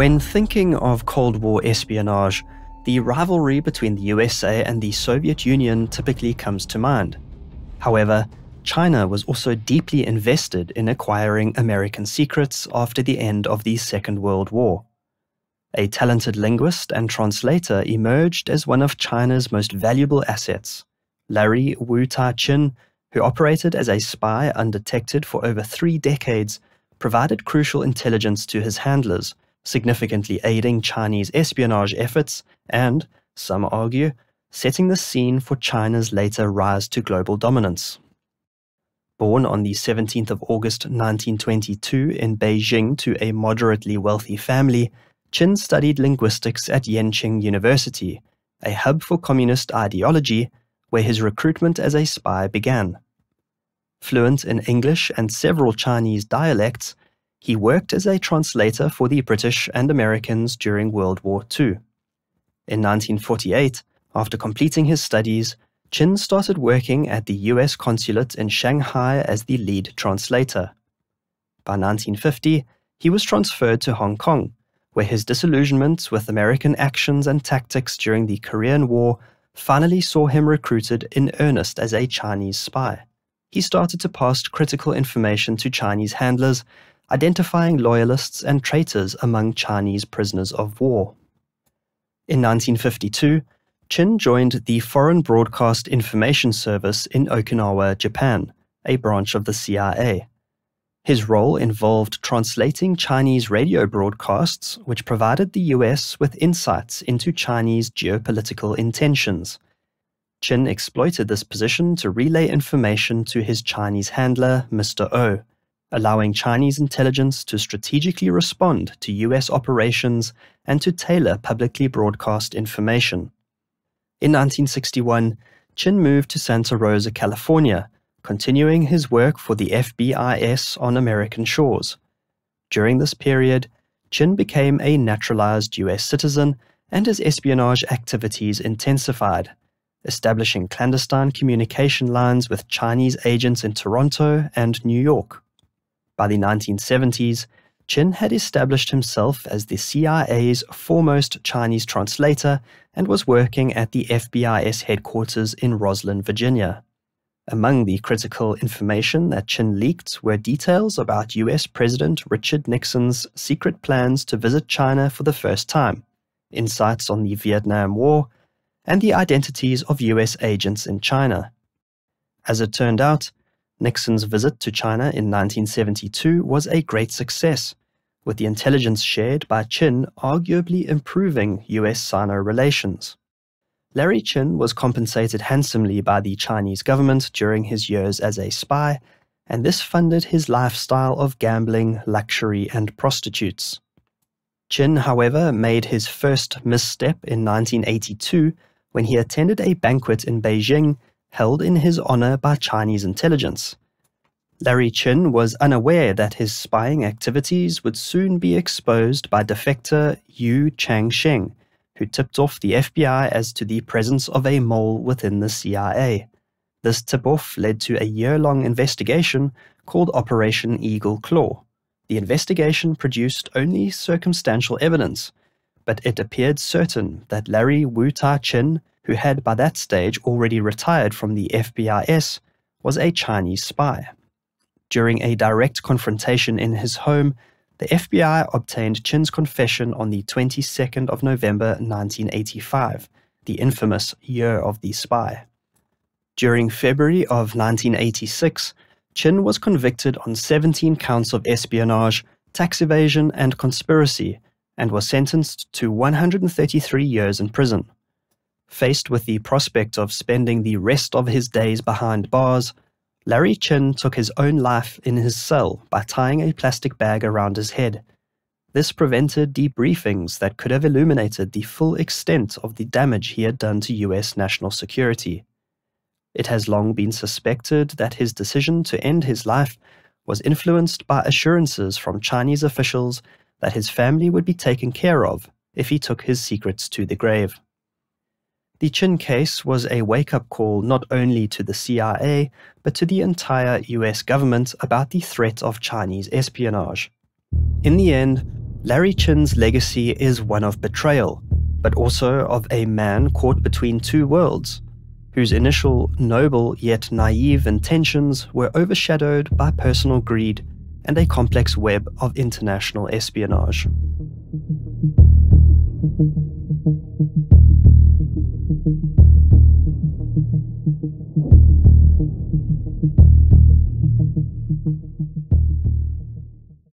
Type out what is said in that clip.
When thinking of Cold War espionage, the rivalry between the USA and the Soviet Union typically comes to mind. However, China was also deeply invested in acquiring American secrets after the end of the Second World War. A talented linguist and translator emerged as one of China's most valuable assets. Larry Wu-tai, who operated as a spy undetected for over 3 decades, provided crucial intelligence to his handlers, significantly aiding Chinese espionage efforts and, some argue, setting the scene for China's later rise to global dominance. Born on the 17th of August 1922 in Beijing to a moderately wealthy family, Qin studied linguistics at Yenching University, a hub for communist ideology, where his recruitment as a spy began. Fluent in English and several Chinese dialects, he worked as a translator for the British and Americans during World War II. In 1948, after completing his studies, Qin started working at the US consulate in Shanghai as the lead translator. By 1950, he was transferred to Hong Kong, where his disillusionment with American actions and tactics during the Korean War finally saw him recruited in earnest as a Chinese spy. He started to pass critical information to Chinese handlers, identifying loyalists and traitors among Chinese prisoners of war. In 1952, Qin joined the Foreign Broadcast Information Service in Okinawa, Japan, a branch of the CIA. His role involved translating Chinese radio broadcasts, which provided the US with insights into Chinese geopolitical intentions. Qin exploited this position to relay information to his Chinese handler, Mr. O, allowing Chinese intelligence to strategically respond to US operations and to tailor publicly broadcast information. In 1961, Qin moved to Santa Rosa, California, continuing his work for the FBIS on American shores. During this period, Qin became a naturalized US citizen and his espionage activities intensified, establishing clandestine communication lines with Chinese agents in Toronto and New York. By the 1970s, Qin had established himself as the CIA's foremost Chinese translator and was working at the FBIS headquarters in Roslyn, Virginia. Among the critical information that Qin leaked were details about US President Richard Nixon's secret plans to visit China for the first time, insights on the Vietnam War, and the identities of US agents in China. As it turned out, Nixon's visit to China in 1972 was a great success, with the intelligence shared by Qin arguably improving US-Sino relations. Larry Qin was compensated handsomely by the Chinese government during his years as a spy, and this funded his lifestyle of gambling, luxury, and prostitutes. Qin, however, made his first misstep in 1982 when he attended a banquet in Beijing held in his honor by Chinese intelligence. Larry Qin was unaware that his spying activities would soon be exposed by defector Yu Changsheng, who tipped off the FBI as to the presence of a mole within the CIA. This tip-off led to a year-long investigation called Operation Eagle Claw. The investigation produced only circumstantial evidence, but it appeared certain that Larry Wu-tai, who had by that stage already retired from the FBIS, was a Chinese spy. During a direct confrontation in his home, the FBI obtained Qin's confession on the 22nd of November 1985, the infamous Year of the Spy. During February of 1986, Qin was convicted on 17 counts of espionage, tax evasion, and conspiracy, and was sentenced to 133 years in prison. Faced with the prospect of spending the rest of his days behind bars, Larry Qin took his own life in his cell by tying a plastic bag around his head. This prevented debriefings that could have illuminated the full extent of the damage he had done to US national security. It has long been suspected that his decision to end his life was influenced by assurances from Chinese officials that his family would be taken care of if he took his secrets to the grave. The Qin case was a wake-up call not only to the CIA, but to the entire US government about the threat of Chinese espionage. In the end, Larry Chin's legacy is one of betrayal, but also of a man caught between two worlds, whose initial noble yet naive intentions were overshadowed by personal greed and a complex web of international espionage.